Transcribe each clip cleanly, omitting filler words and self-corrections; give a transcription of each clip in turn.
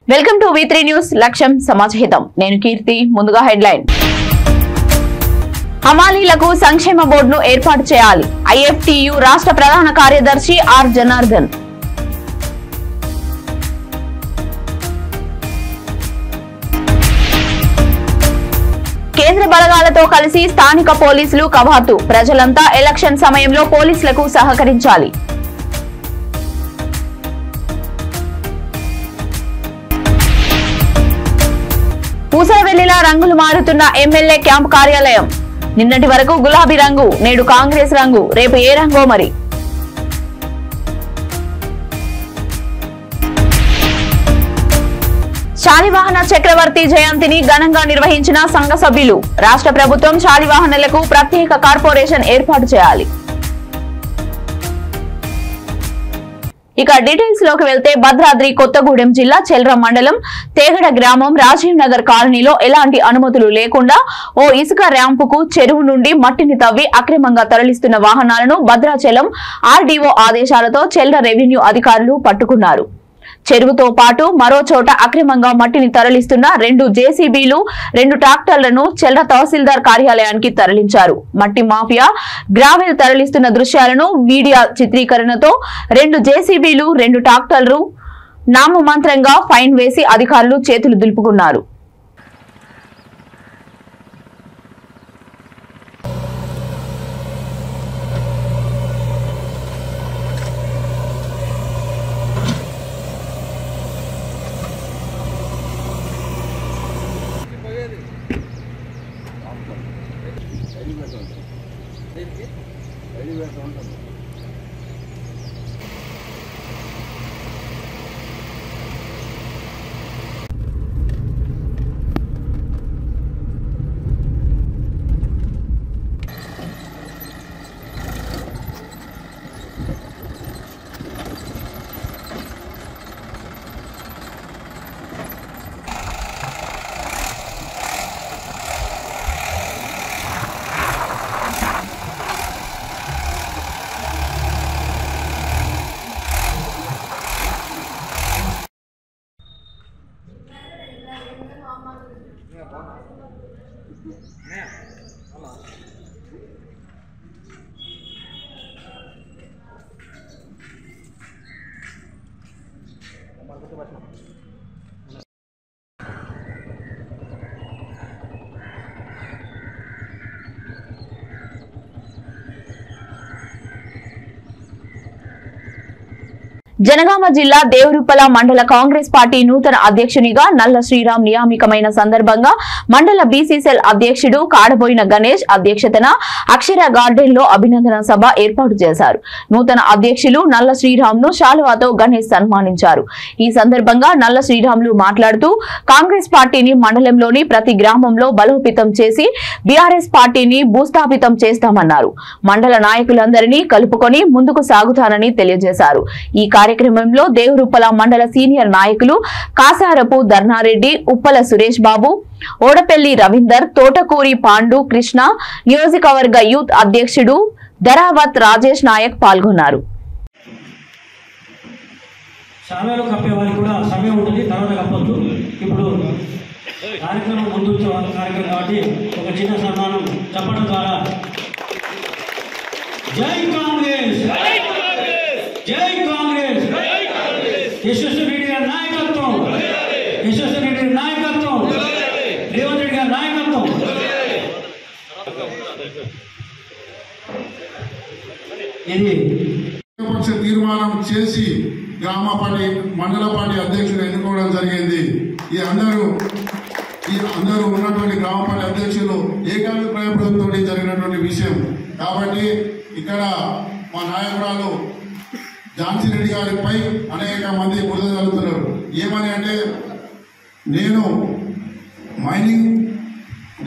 Welcome to V3 news లక్ష్యం సమాజహితం నేను కీర్తి ముందుగా హెడ్లైన్ హమాలీలకు సంక్షేమ బోర్డును ఏర్పాటు చేయాలి IFTU రాష్ట్ర ప్రధాన కార్యదర్శి ఆర్ జనార్దన్ కేంద్ర బలగాలతో కలిసి స్థానిక పోలీసులు కవాతు ప్రజలంతా ఎలక్షన్ సమయంలో పోలీసులకు సహకరించాలి పూసరవెల్లిలా రంగులు మారుతున్న ఎమ్మెల్యే క్యాంప్ కార్యాలయం నిన్నటి వరకు గులాబీ రంగు నేడు కాంగ్రెస్ రంగు రేపు ఏ రంగో మరి శాలివాహన చక్రవర్తి జయంతిని ఘనంగా నిర్వహించిన సంఘ సభ్యులు రాష్ట్ర ప్రభుత్వం శాలివాహనలకు ప్రత్యేక కార్పొరేషన్ ఏర్పాటు చేయాలి ఇక డీటెయిల్స్ లోకి వెళ్తే భద్రాద్రి కొత్తగూడెం జిల్లా చెల్రం మండలం తేగడ గ్రామం రాజీవ్ నగర్ కాలనీలో ఎలాంటి అనుమతులు లేకుండా ఓ ఇసుక ర్యాంపుకు చెరువు నుండి మట్టిని తవ్వి అక్రమంగా తరలిస్తున్న వాహనాలను భద్రాచలం RDO ఆదేశాలతో చెల్ర రెవెన్యూ అధికారులు పట్టుకున్నారు చెరువుతో పాటు మరో చోట అక్రమంగా మట్టిని తరలిస్తున్న 2 JCBలు 2 ట్రాక్టర్లను చెల్ర తహసీల్దార్ కార్యాలయానికి తరలించారు మట్టి మాఫియా గ్రావెల్ తరలిస్తున్న దృశ్యాలను మీడియా చిత్రీకరణతో 2 JCBలు 2 ట్రాక్టర్లు నామమాత్రంగా ఫైన్ వేసి అధికారులు చేతులు దులుపుకున్నారు జనగామ జిల్లా దేవరుప్పల మండల కాంగ్రెస్ పార్టీ నూతన అధ్యక్షునిగా నల్ల శ్రీరామ్ నియామకమైన సందర్భంగా మండల BCCL అధ్యక్షుడు కాడబోయిన గణేష్ అధ్యక్షతన అక్షర గార్డెన్ లో అభినందన సభ ఏర్పాటు చేశారు నూతన అధ్యక్షులు నల్ల శ్రీరామ్ ను శాలువాతో గణేష్ సన్మానించారు ఈ సందర్భంగా నల్ల శ్రీరాములు మాట్లాడుతూ కాంగ్రెస్ పార్టీని మండలంలోని ప్రతి గ్రామంలో బలోపేతం చేసి బీఆర్ఎస్ పార్టీని భూస్థాపితం చేస్తామన్నారు మండల నాయకులందరినీ కలుపుకొని ముందుకు సాగుతానని తెలియజేశారు ఈ కార్యక్రమంలో దేవరుప్పల మండల సీనియర్ నాయకులు కాసారపు ధర్నారెడ్డి ఉప్పల సురేష్ బాబు ఓడపెల్లి రవీందర్ తోటకూరి పాండు కృష్ణ నియోజకవర్గ యూత్ అధ్యక్షుడు ధరావత్ రాజేష్ నాయక్ పాల్గొన్నారు జై కాంగ్రెస్ యశస్వి గారి నాయకత్వం యశస్వి గారి నాయకత్వం రేవంత్ రెడ్డి గారి నాయకత్వం ఇది పక్ష తీర్మానం చేసి గ్రామ పార్టీ మండల పార్టీ అధ్యక్షుడు ఎన్నుకోవడం జరిగింది ఈ అందరూ ఉన్నటువంటి గ్రామ పార్టీ అధ్యక్షులు ఏకాభిప్రాయంతో జరిగినటువంటి విషయం కాబట్టి ఇక్కడ మా నాయకురాలు ఝాన్సీ రెడ్డి గారిపై అనేక మంది బురద చల్లుతున్నారు ఏమని అంటే నేను మైనింగ్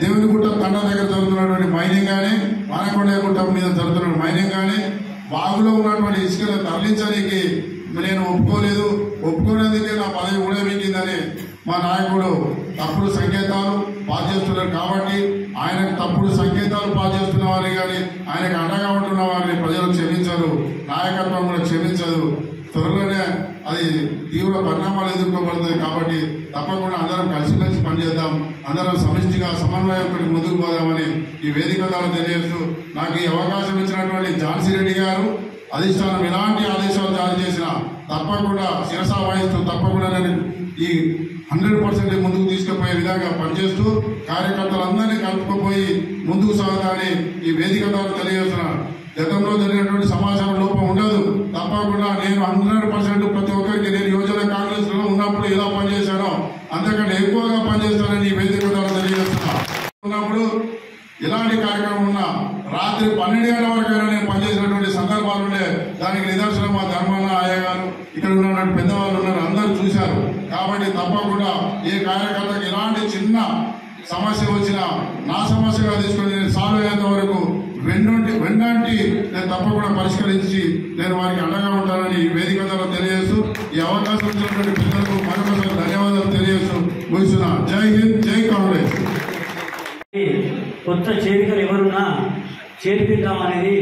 దేవునిగుట్ట తండ దగ్గర జరుగుతున్నటువంటి మైనింగ్ కానీ వానకొండ మీద జరుగుతున్న మైనింగ్ కానీ బాగులో ఉన్నటువంటి ఇసుకను తరలించడానికి నేను ఒప్పుకోనేందుకే నా పదవి ఊడబెట్టిందని మా నాయకుడు తప్పుడు సంకేతాలు పాస్ చేస్తున్నారు కాబట్టి ఆయనకు తప్పుడు సంకేతాలు పాస్ చేస్తున్న వారిని కానీ ఆయనకు అండగా ఉంటున్న వారిని ప్రజలు క్షమించరు, నాయకత్వం కూడా క్షమించదు. త్వరలోనే అది తీవ్ర పరిణామాలు ఎదుర్కోబడుతుంది. కాబట్టి తప్పకుండా అందరం కలిసిమెలిసి పనిచేద్దాం, అందరం సమిష్టిగా సమన్వయంతో ముందుకు పోదామని ఈ వేదిక ద్వారా తెలియజేస్తూ నాకు ఈ అవకాశం ఇచ్చినటువంటి ఝాన్సీ రెడ్డి గారు అధిష్టానం ఎలాంటి ఆదేశాలు జారీ చేసినా తప్పకుండా శిరసా వహిస్తూ తప్పకుండా నేను ఈ 100% ముందుకు తీసుకుపోయే విధంగా పనిచేస్తూ కార్యకర్తలందరినీ కలుపుకుపోయి ముందుకు సాగాలని ఈ వేదిక ద్వారా తెలియజేస్తున్నాను. గతంలో జరిగినటువంటి సమాచారం లోపం ఉండదు. తప్పకుండా నేను 100% ప్రతి ఒక్కరికి నేను యువజన కాంగ్రెస్ లో ఉన్నప్పుడు ఎలా పనిచేశానో అంతకంటే ఎక్కువగా పనిచేస్తానని ఈ వేదిక ద్వారా తెలియజేస్తున్నప్పుడు ఎలాంటి కార్యక్రమం ఉన్నా రాత్రి 12 గంటల వరకైనా నేను పనిచేసినటువంటి సందర్భాలు ఉండే. దానికి నిదర్శనం మా ధర్మాన ఆయా గారు, ఇక్కడ ఉన్నటువంటి పెద్దవాళ్ళు ఉన్నారు, అందరూ చూశారు. కాబట్టి తప్పకుండా ఏ కార్యకర్తకి ఎలాంటి చిన్న సమస్య వచ్చినా నా సమస్యగా తీసుకొని నేను సాల్వ్ అయ్యేంత వరకు వెన్నంటి నేను తప్పకుండా పరిష్కరించి నేను వారికి అండగా ఉంటానని ఈ వేదిక ద్వారా తెలియజేస్తూ ఈ అవకాశం ఇచ్చినటువంటి పెద్దలకు మరొకసారి ధన్యవాదాలు తెలియజేస్తూ ముగిస్తున్నా. జై హింద్, జై కాంగ్రెస్. కొత్త చేరికలు ఎవరున్నా చేర్పిద్దాం అనేది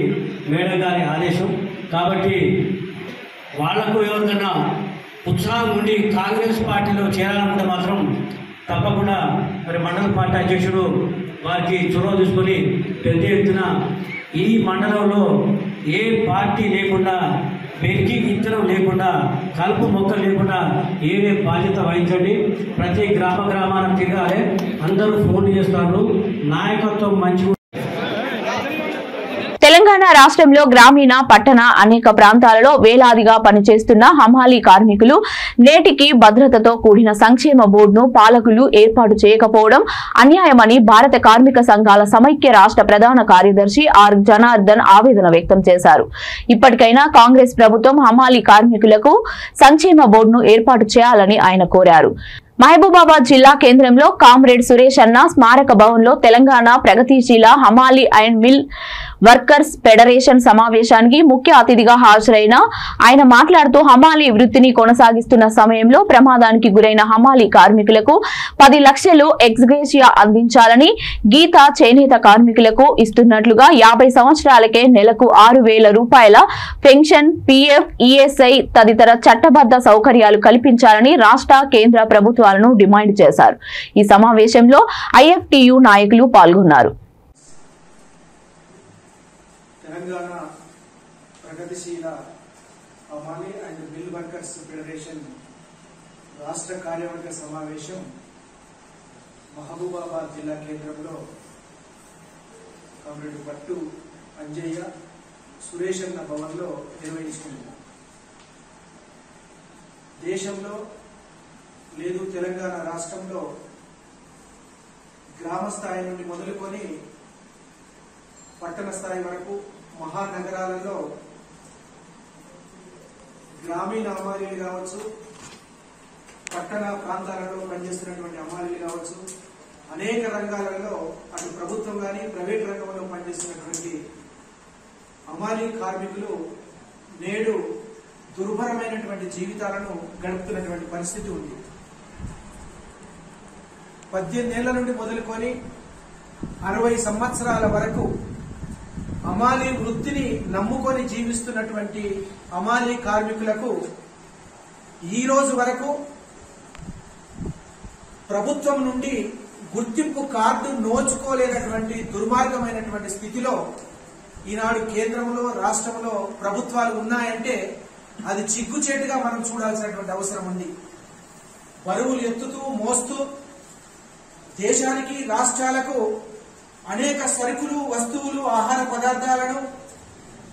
మేడం గారి ఆదేశం. కాబట్టి వాళ్లకు ఎవరికన్నా ఉత్సాహం ఉండి కాంగ్రెస్ పార్టీలో చేరాలనుకుంటే మాత్రం తప్పకుండా మరి మండల పార్టీ అధ్యక్షుడు వారికి చొరవ తీసుకొని పెద్ద ఎత్తున ఈ మండలంలో ఏ పార్టీ లేకుండా పెరిగి ఇతరం లేకుండా కలుపు మొక్కలు లేకుండా ఏవే బాధ్యత వహించండి. ప్రతి గ్రామాన తిరగాలి, అందరూ ఫోన్ చేస్తారు, నాయకత్వం మంచి. తెలంగాణ రాష్ట్రంలో గ్రామీణ పట్టణ అనేక ప్రాంతాలలో వేలాదిగా పనిచేస్తున్న హమాలీ కార్మికులు నేటికి భద్రతతో కూడిన సంక్షేమ బోర్డును పాలకులు ఏర్పాటు చేయకపోవడం అన్యాయమని భారత కార్మిక సంఘాల సమైక్య రాష్ట్ర ప్రధాన కార్యదర్శి ఆర్ జనార్దన్ ఆవేదన వ్యక్తం చేశారు. ఇప్పటికైనా కాంగ్రెస్ ప్రభుత్వం హమాలీ కార్మికులకు సంక్షేమ బోర్డును ఏర్పాటు చేయాలని ఆయన కోరారు. మహబూబాబాద్ జిల్లా కేంద్రంలో కామ్రేడ్ సురేష్ అన్న స్మారక భవన్లో తెలంగాణ ప్రగతిశీల హమాలీ అండ్ మిల్ వర్కర్స్ ఫెడరేషన్ సమావేశానికి ముఖ్య అతిథిగా హాజరైన ఆయన మాట్లాడుతూ హమాలీ వృత్తిని కొనసాగిస్తున్న సమయంలో ప్రమాదానికి గురైన హమాలీ కార్మికులకు 10 లక్షలు ఎక్స్గ్రేషియా అందించాలని, గీత చేనేత కార్మికులకు ఇస్తున్నట్లుగా 50 సంవత్సరాలకే నెలకు 6,000 రూపాయల పెన్షన్, పీఎఫ్, ఈఎస్ఐ తదితర చట్టబద్ధ సౌకర్యాలు కల్పించాలని రాష్ట్ర కేంద్ర ప్రభుత్వాలను డిమాండ్ చేశారు. ఈ సమావేశంలో ఐఎఫ్టియు నాయకులు పాల్గొన్నారు. తెలంగాణ ప్రగతిశీల హమాలీ అండ్ మిల్ వర్కర్స్ ఫెడరేషన్ రాష్ట్ర కార్యవర్గ సమావేశం మహబూబాబాద్ జిల్లా కేంద్రంలో కామ్రేడ్ పట్టు అంజయ్య సురేష్ అన్న భవన్లో నిర్వహించుకుంది. దేశంలో లేదు తెలంగాణ రాష్ట్రంలో గ్రామ స్థాయి నుండి మొదలుకొని పట్టణ స్థాయి వరకు మహానగరాలలో గ్రామీణ హమాలీలు కావచ్చు, పట్టణ ప్రాంతాలలో పనిచేస్తున్నటువంటి హమాలీలు కావచ్చు, అనేక రంగాలలో అటు ప్రభుత్వం కానీ ప్రైవేట్ రంగంలో పనిచేస్తున్నటువంటి హమాలీ కార్మికులు నేడు దుర్భరమైనటువంటి జీవితాలను గడుపుతున్నటువంటి పరిస్థితి ఉంది. 18 ఏళ్ల నుండి మొదలుకొని 60 సంవత్సరాల వరకు హమాలీ వృత్తిని నమ్ముకొని జీవిస్తున్నటువంటి హమాలీ కార్మికులకు ఈ రోజు వరకు ప్రభుత్వం నుండి గుర్తింపు కార్డు నోచుకోలేనటువంటి దుర్మార్గమైనటువంటి స్థితిలో ఈనాడు కేంద్రంలో రాష్ట్రంలో ప్రభుత్వాలు ఉన్నాయంటే అది చిగ్గుచేటుగా మనం చూడాల్సినటువంటి అవసరం ఉంది. బరువులు ఎత్తుతూ మోస్తూ దేశానికి రాష్ట్రాలకు అనేక సరుకులు, వస్తువులు, ఆహార పదార్థాలను,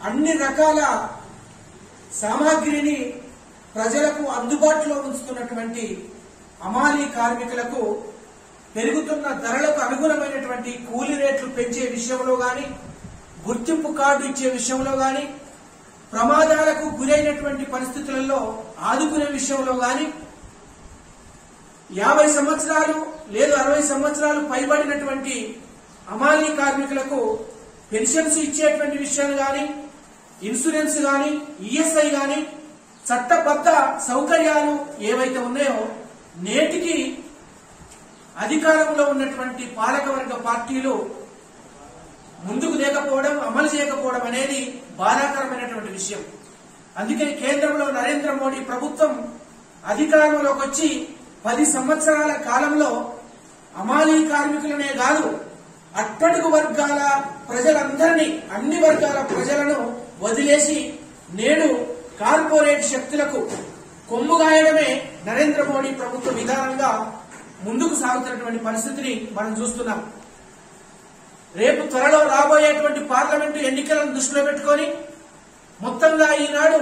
అన్ని రకాల సామాగ్రిని ప్రజలకు అందుబాటులో ఉంచుతున్నటువంటి హమాలీ కార్మికులకు పెరుగుతున్న ధరలకు అనుగుణమైనటువంటి కూలీ రేట్లు పెంచే విషయంలో గాని, గుర్తింపు కార్డు ఇచ్చే విషయంలో గాని, ప్రమాదాలకు గురైనటువంటి పరిస్థితులలో ఆదుకునే విషయంలో గాని 50 సంవత్సరాలు లేదు 60 సంవత్సరాలు పైబడినటువంటి హమాలీ కార్మికులకు పెన్షన్స్ ఇచ్చేటువంటి విషయాలు గాని, ఇన్సూరెన్స్ గాని, ఈఎస్ఐ గాని, చట్టబద్ధ సౌకర్యాలు ఏవైతే ఉన్నాయో నేటికి అధికారంలో ఉన్నటువంటి పాలకవర్గ పార్టీలు ముందుకు లేకపోవడం, అమలు చేయకపోవడం అనేది బాధాకరమైనటువంటి విషయం. అందుకని కేంద్రంలో నరేంద్ర మోడీ ప్రభుత్వం అధికారంలోకి వచ్చి 10 సంవత్సరాల కాలంలో అమాలీ కార్మికులనే కాదు అట్టడుగు వర్గాల ప్రజలందరినీ అన్ని వర్గాల ప్రజలను వదిలేసి నేడు కార్పొరేట్ శక్తులకు కొమ్ముగాయడమే నరేంద్ర మోడీ ప్రభుత్వ విధానంగా ముందుకు సాగుతున్నటువంటి పరిస్థితిని మనం చూస్తున్నాం. రేపు త్వరలో రాబోయేటువంటి పార్లమెంటు ఎన్నికలను దృష్టిలో పెట్టుకొని మొత్తంగా ఈనాడు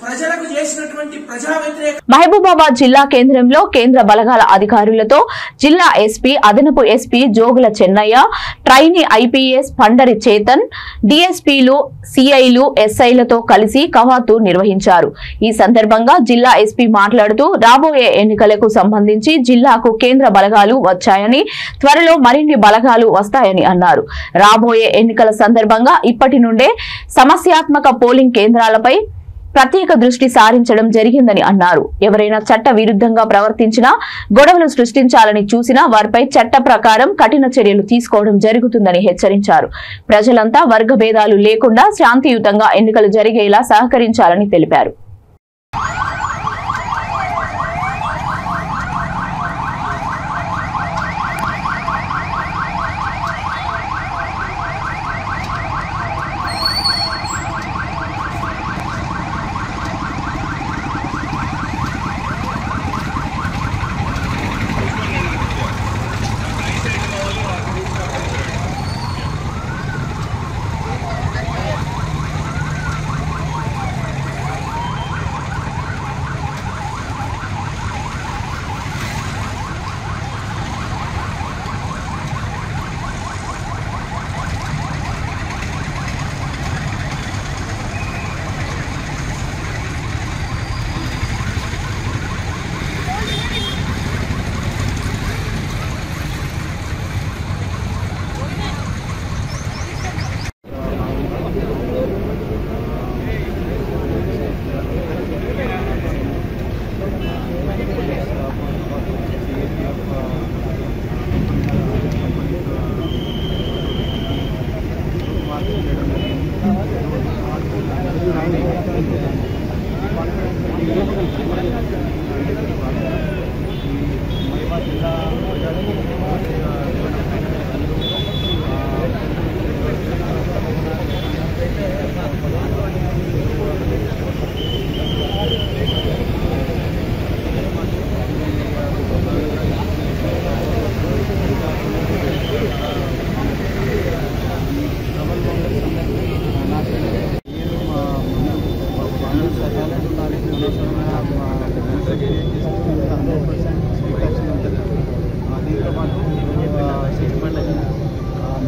ప్రజలకు చేసినటువంటి ప్రజా వ్యతిరేక మహబూబాబాద్ జిల్లా కేంద్రంలో కేంద్ర బలగాల అధికారులతో జిల్లా ఎస్పీ అదనపు SP జోగుల Chennaiah, trainee IPS Pandari Chetan, డీఎస్పీలు, సిఐలు, ఎస్ఐలతో కలిసి కవాతు నిర్వహించారు. ఈ సందర్భంగా జిల్లా ఎస్పీ మాట్లాడుతూ రాబోయే ఎన్నికలకు సంబంధించి జిల్లాకు కేంద్ర బలగాలు వచ్చాయని, త్వరలో మరిన్ని బలగాలు వస్తాయని అన్నారు. రాబోయే ఎన్నికల సందర్భంగా ఇప్పటి నుండే సమస్యాత్మక పోలింగ్ కేంద్రాలపై ప్రత్యేక దృష్టి సారించడం జరిగిందని అన్నారు. ఎవరైనా చట్ట విరుద్ధంగా ప్రవర్తించినా, గొడవలు సృష్టించాలని చూసినా వారిపై చట్ట ప్రకారం కఠిన చర్యలు తీసుకోవడం జరుగుతుందని హెచ్చరించారు. ప్రజలంతా వర్గ భేదాలు లేకుండా శాంతియుతంగా ఎన్నికలు జరిగేలా సహకరించాలని తెలిపారు.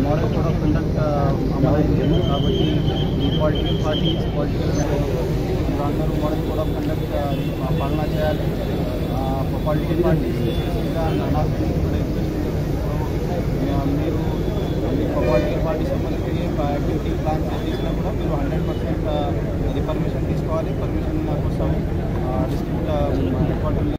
మోడల్ కోడ్ ఆఫ్ కండక్ట్ అమలైంది కాబట్టి ఈ పొలిటికల్ పార్టీస్ అందరూ మోడల్ కోడ్ ఆఫ్ కండక్ట్ పాలన చేయాలి. పొలిటికల్ పార్టీస్ మీరు పొలిటికల్ పార్టీస్ సంబంధించి యాక్టివిటీ ప్లాన్ చేసినా కూడా మీరు 100% అది పర్మిషన్ తీసుకోవాలి. పర్మిషన్ కోసం డిస్ట్రిక్ట్ హెడ్ క్వార్టర్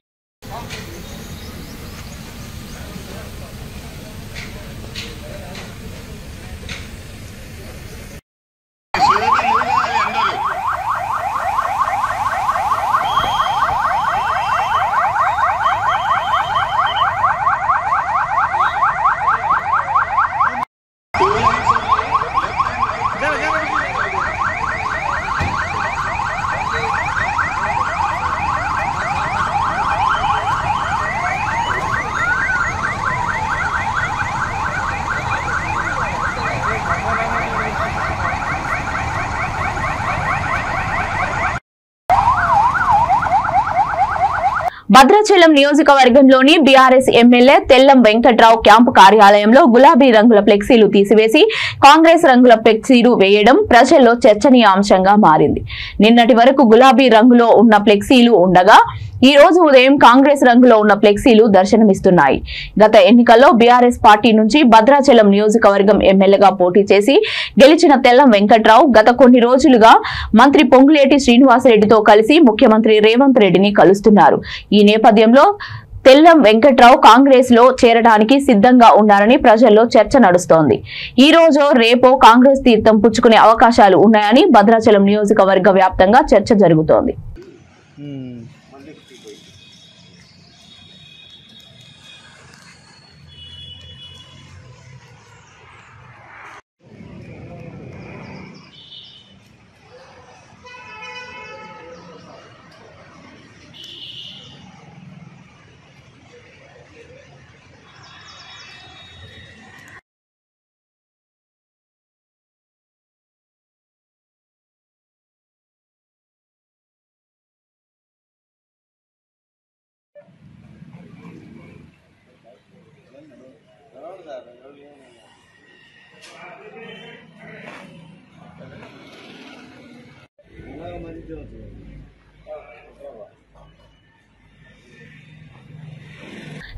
భద్రాచలం నియోజకవర్గంలోని BRS MLA Tellam Venkatrao camp కార్యాలయంలో గులాబీ రంగుల ఫ్లెక్సీలు తీసివేసి కాంగ్రెస్ రంగుల ఫ్లెక్సీలు వేయడం ప్రజల్లో చర్చనీయాంశంగా మారింది. నిన్నటి వరకు గులాబీ రంగులో ఉన్న ఫ్లెక్సీలు ఉండగా ఈ రోజు ఉదయం కాంగ్రెస్ రంగులో ఉన్న ఫ్లెక్సీలు దర్శనమిస్తున్నాయి. గత ఎన్నికల్లో బీఆర్ఎస్ పార్టీ నుంచి భద్రాచలం నియోజకవర్గం ఎమ్మెల్యేగా పోటీ చేసి గెలిచిన తెల్లం వెంకట్రావు గత కొన్ని రోజులుగా మంత్రి పొంగులేటి శ్రీనివాసరెడ్డితో కలిసి ముఖ్యమంత్రి రేవంత్ రెడ్డిని కలుస్తున్నారు. ఈ నేపథ్యంలో తెల్లం వెంకట్రావు కాంగ్రెస్ లో చేరడానికి సిద్ధంగా ఉన్నారని ప్రజల్లో చర్చ నడుస్తోంది. ఈ రోజు రేపో కాంగ్రెస్ తీర్థం పుచ్చుకునే అవకాశాలు ఉన్నాయని భద్రాచలం నియోజకవర్గ వ్యాప్తంగా చర్చ జరుగుతోంది.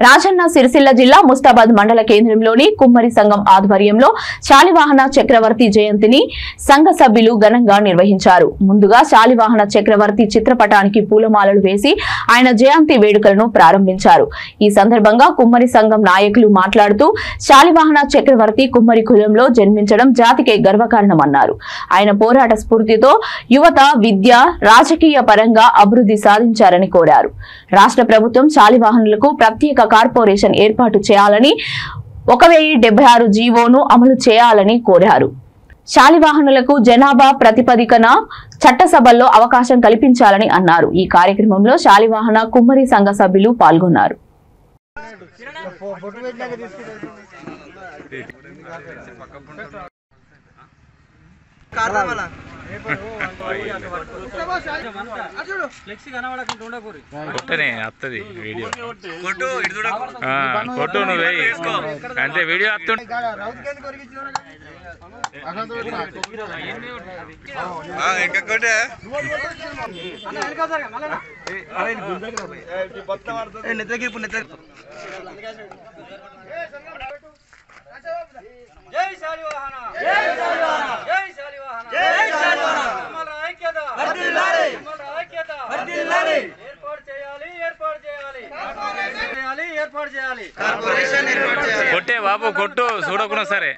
రాజన్న సిరిసిల్ల జిల్లా ముస్తాబాద్ మండల కేంద్రంలోని కుమ్మరి సంఘం ఆధ్వర్యంలో శాలివాహన చక్రవర్తి జయంతిని సంఘ సభ్యులు ఘనంగా నిర్వహించారు. ముందుగా శాలివాహన చక్రవర్తి చిత్రపటానికి పూలమాలలు వేసి ఆయన జయంతి వేడుకలను ప్రారంభించారు. ఈ సందర్భంగా కుమ్మరి సంఘం నాయకులు మాట్లాడుతూ శాలివాహన చక్రవర్తి కుమ్మరి కులంలో జన్మించడం జాతికే గర్వకారణమన్నారు. ఆయన పోరాట స్ఫూర్తితో యువత విద్య రాజకీయ పరంగా అభివృద్ధి సాధించారని కోరారు. రాష్ట్ర ప్రభుత్వం శాలివాహనులకు ప్రత్యేక కార్పొరేషన్ ఏర్పాటు చేయాలని 1076 జీవోను అమలు చేయాలని కోరారు. శాలివాహనులకు జనాభా ప్రతిపదికన చట్టసభల్లో అవకాశం కల్పించాలని అన్నారు. ఈ కార్యక్రమంలో శాలివాహన కుమ్మరి సంఘ సభ్యులు పాల్గొన్నారు. అంటే వీడియో జై శాలివాహన జై శాలివాహన జై శాలివాహన జై శాలివాహన కుమ్మల ఐక్యత వర్ధిల్లాలి కుమ్మల ఐక్యత వర్ధిల్లాలి ఏర్పాటు చేయాలి కార్పొరేషన్ ఏర్పాటు చేయాలి కొట్టే బాబు కొట్టు చూడకున్నా సరే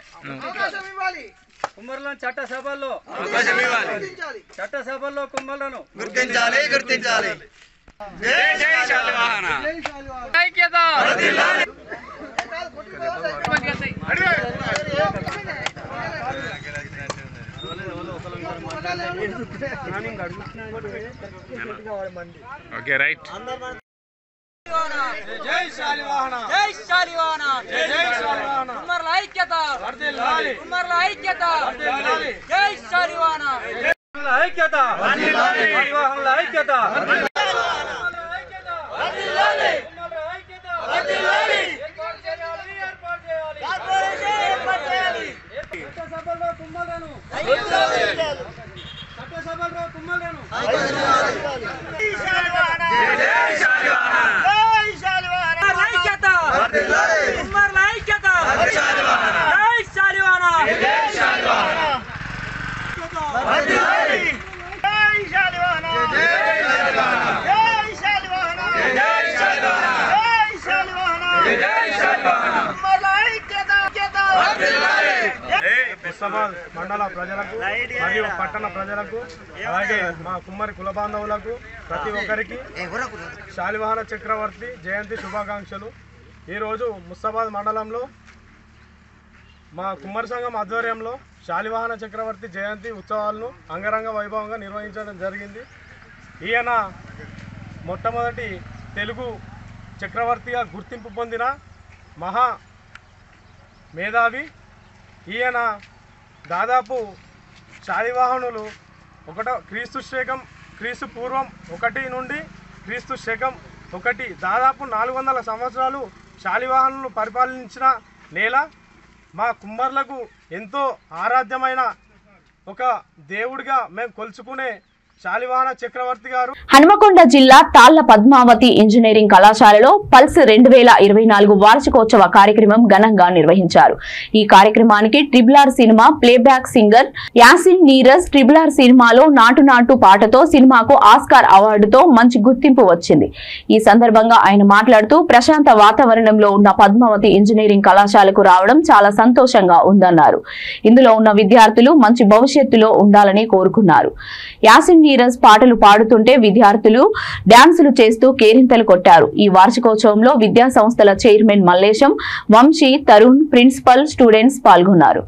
అవకాశం ఇవ్వాలి కుమ్మరులను చట్టసభల్లో అవకాశం ఇవ్వాలి చట్టసభల్లో కుమ్మరులను గుర్తించాలి జై జై శాలివాహన జై శాలివాహన ఐక్యత వర్ధిల్లాలి ఓకే రైట్ జై శాలివాహన జై శాలివాహన జై శాలివాహన కుమ్మరుల ఐక్యత వర్ధిల్లాలి కుమ్మరుల ఐక్యత వర్ధిల్లాలి జై శాలివాహన కుమ్మరుల ఐక్యత వర్ధిల్లాలి శాలివాహనుల ఐక్యత వర్ధిల్లాలి కుమ్మరుల ఐక్యత వర్ధిల్లాలి ఏర్పాటు చేయాలి కార్పొరేషన్ ఏర్పాటు చేయాలి చట్టసభలో కుమ్మరులను చట్టసభలో కుమ్మరులను జై శాలివాహన జై శాలివాహన జై శాలివాహన ఐక్యత వర్ధిల్లాలి కుమ్మరుల ఐక్యత జై శాలివాహన జై శాలివాహన జై శాలివాహన వర్ధిల్లాలి జై శాలివాహన జై శాలివాహన జై శాలివాహన జై శాలివాహన జై శాలివాహన జై శాలివాహన కుమ్మరుల ఐక్యత వర్ధిల్లాలి ముస్తాబాద్ మండల ప్రజలకు మరియు పట్టణ ప్రజలకు అలాగే మా కుమ్మరి కుల బాంధవులకు ప్రతి ఒక్కరికి శాలివాహన చక్రవర్తి జయంతి శుభాకాంక్షలు. ఈరోజు ముస్తాబాద్ మండలంలో మా కుమ్మరి సంఘం ఆధ్వర్యంలో శాలివాహన చక్రవర్తి జయంతి ఉత్సవాలను అంగరంగ వైభవంగా నిర్వహించడం జరిగింది. ఈయన మొట్టమొదటి తెలుగు చక్రవర్తిగా గుర్తింపు పొందిన మహా మేధావి. ఈయన దాదాపు శాలివాహనులు క్రీస్తు పూర్వం 1 నుండి క్రీస్తు శకం 1 దాదాపు 400 సంవత్సరాలు శాలివాహనులు పరిపాలించిన నేల. మా కుమ్మర్లకు ఎంతో ఆరాధ్యమైన ఒక దేవుడిగా మేము కొలుచుకునే శాలివాహన చక్రవర్తి గారు. హనుమకొండ జిల్లా తాళ్ల పద్మావతి ఇంజనీరింగ్ కళాశాలలో పల్స్ 2024 వార్షికోత్సవ కార్యక్రమం ఘనంగా నిర్వహించారు. ఈ కార్యక్రమానికి triple cinema playback singer Yasin Neeraj triple సినిమాలో నాటు నాటు పాటతో సినిమాకు ఆస్కార్ అవార్డుతో మంచి గుర్తింపు వచ్చింది. ఈ సందర్భంగా ఆయన మాట్లాడుతూ ప్రశాంత వాతావరణంలో ఉన్న పద్మావతి ఇంజనీరింగ్ కళాశాలకు రావడం చాలా సంతోషంగా ఉందన్నారు. ఇందులో ఉన్న విద్యార్థులు మంచి భవిష్యత్తులో ఉండాలని కోరుకున్నారు. యాసిన్ నీరజ్ పాటలు పాడుతుంటే విద్యార్థులు డాన్సులు చేస్తూ కేరింతలు కొట్టారు. ఈ వార్షికోత్సవంలో విద్యా సంస్థల chairman Mallesham, Vamshi, Tarun, principal, students పాల్గొన్నారు.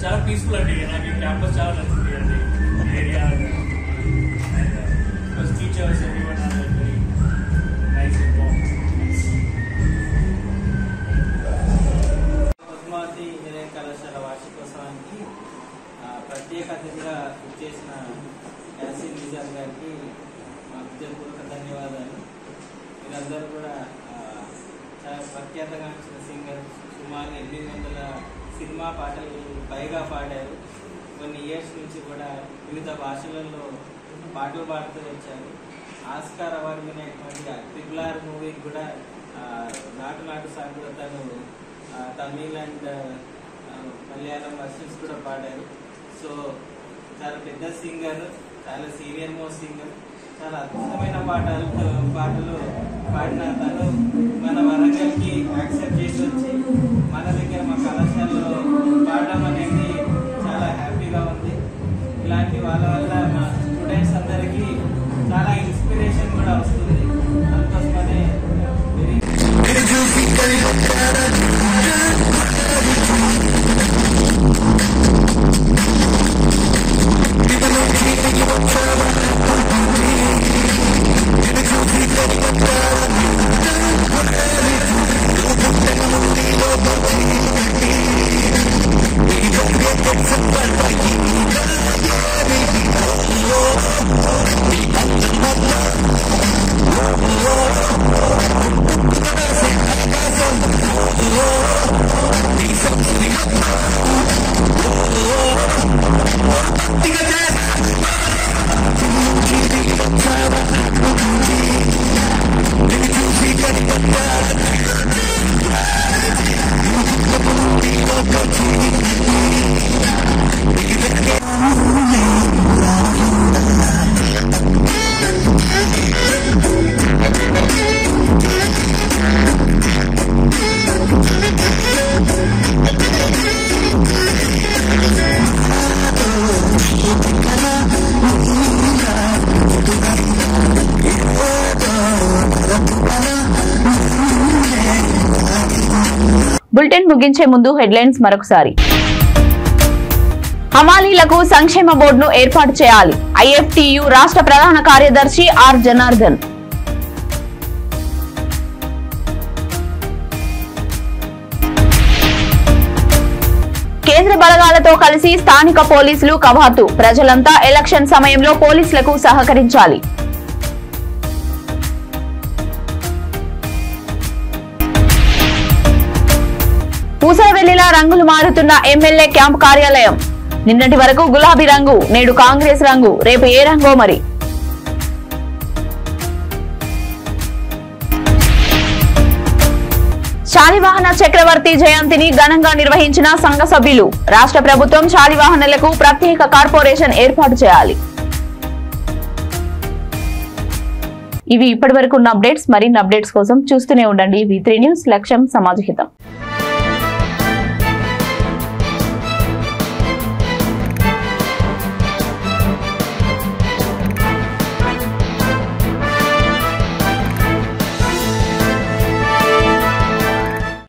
చాలా పీస్ఫుల్ అండి. నాకు ఈ క్యాంపస్ చాలా నచ్చింది అండి. Area teachers everyone are very nice and warm. Padmavathi engineering కళాశాల వార్షికోత్సవానికి ప్రత్యేక అతిథిగా చేసిన యాసిన్ నిజాం గారికి మా హృదయపూర్వక ధన్యవాదాలు. మీరందరూ కూడా చాలా ప్రఖ్యాతగాంచిన సింగర్, సుమారు 800 సినిమా పాటలు పైగా పాడారు. కొన్ని ఇయర్స్ నుంచి కూడా వివిధ భాషలలో పాటలు పాడుతూ వచ్చారు. ఆస్కార్ అవార్డు వినేటువంటి ట్రిపుల్ ఆర్ మూవీకి కూడా నాటు నాటు సాగు తను తమిళ్ అండ్ మలయాళం వర్షన్స్ కూడా పాడారు. సో చాలా పెద్ద సింగర్, చాలా సీనియర్ మోస్ట్ సింగర్, చాలా అద్భుతమైన పాటలు పాడిన తను మన వరంగల్కి యాక్సెప్ట్ చేసి వచ్చి మన దగ్గర మా కళాశాలలో పాడడం అనేది చాలా హ్యాపీగా ఉంది. ఇలాంటి వాళ్ళ వల్ల మా స్టూడెంట్స్ అందరికీ చాలా ఇన్స్పిరేషన్ కూడా వస్తుంది. అందుకోసమనే బులెటిన్ ముగించే ముందు హెడ్లైన్స్ మరొకసారి. హమాలీలకు సంక్షేమ బోర్డును ఏర్పాటు చేయాలి. ఐఎఫ్టియు రాష్ట్ర ప్రధాన కార్యదర్శి ఆర్ జనార్దన్. కేంద్ర బలగాలతో కలిసి స్థానిక పోలీసులు కవాతు. ప్రజలంతా ఎలక్షన్ సమయంలో పోలీసులకు సహకరించాలి. పూసరవెల్లిలా రంగులు మారుతున్న ఎమ్మెల్యే క్యాంప్ కార్యాలయం. నిన్నటి వరకు గులాబీ రంగు, నేడు కాంగ్రెస్ రంగు, రేపు ఏ రంగో మరి. శాలివాహన చక్రవర్తి జయంతిని ఘనంగా నిర్వహించిన సంఘ సభ్యులు. రాష్ట్ర ప్రభుత్వం శాలివాహనలకు ప్రత్యేక కార్పొరేషన్ ఏర్పాటు చేయాలి. ఇవి ఇప్పటివరకు ఉన్న అప్డేట్స్. మరిన్ని అప్డేట్స్ కోసం చూస్తూనే ఉండండి V3 న్యూస్. లక్ష్యం సమాజహితం.